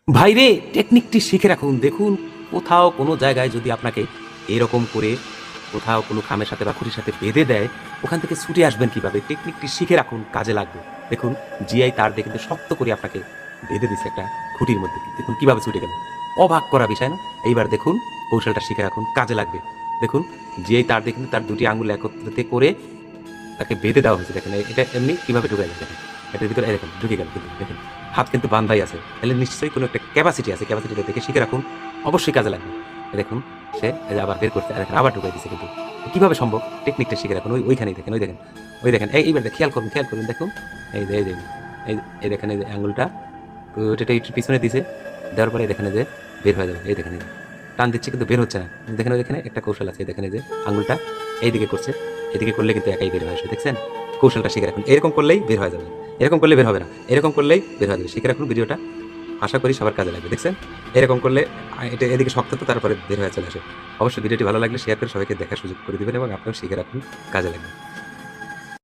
ভাইরে, টেকনিকটি শিখে রাখুন। দেখুন, কোথাও কোনো জায়গায় যদি আপনাকে এরকম করে কোথাও কোনো খামের সাথে বা খুঁটির সাথে বেঁধে দেয়, ওখান থেকে ছুটে আসবেন কিভাবে? টেকনিকটি শিখে রাখুন, কাজে লাগবে। দেখুন, জিআই তার দিয়ে কিন্তু শক্ত করে আপনাকে বেঁধে দিছে একটা খুঁটির মধ্যে। দেখুন কিভাবে ছুটে গেল। অবাক করা বিষয় না? এইবার দেখুন, কৌশলটা শিখে রাখুন, কাজে লাগবে। দেখুন, জিআই তার দিয়ে কিন্তু তার দুটি আঙুল একত্রিত করে তাকে বেঁধে দেওয়া হয়েছে। দেখেন এটা এমনি কিভাবে ঢুকে গেছে দেখেন। এটার ভিতরে এই দেখেন ঢুকে গেল কিন্তু দেখেন। হাত কিন্তু বান্ধাই আছে। তাহলে নিশ্চয়ই কোনো একটা ক্যাপাসিটি আছে। ক্যাপাসিটিটা দেখে শিখে রাখুন। অবশ্যই কাজে লাগবে। এই দেখুন সে এই যে আবার বের করতে দেখেন আবার ঢুকাই দিছে কিন্তু। কিভাবে সম্ভব? টেকনিকটা শিখে রাখুন। ওইখানেই দেখেন, ওই দেখেন। ওই দেখেন এইবার খেয়াল করুন, খেয়াল করুন দেখুন। এই যে এই দেখেন এই যে আঙুলটা ওইটা একটু পিছনে দিছে। দেওয়ার পরে দেখেন এই যে বের হয়ে যাবে। এই দেখেন এই যে টান দিচ্ছে কিন্তু বের হচ্ছে না। দেখেন ওইখানে একটা কৌশল আছে। দেখেন এই যে আঙুলটা এইদিকে করছে। এদিকে করলে কিন্তু একাই বের হয়ে আসবে। দেখছেন? কৌশলটা শিখে রাখুন। এরকম করলেই বের হয়ে যাবে। এরকম করলে বের হবে না। এরকম করলেই বের হয়ে যাবে। শিখে রাখুন ভিডিওটা। আশা করি সবার কাজে লাগবে। দেখছেন? এরকম করলে এটা এদিকে শক্ত তো তারপরে বের হয়ে চলে আসে। অবশ্যই ভিডিওটি ভালো লাগলে শেয়ার করে সবাইকে দেখার সুযোগ করে দিবেন এবং আপনিও শিখে রাখুন, কাজে লাগবে।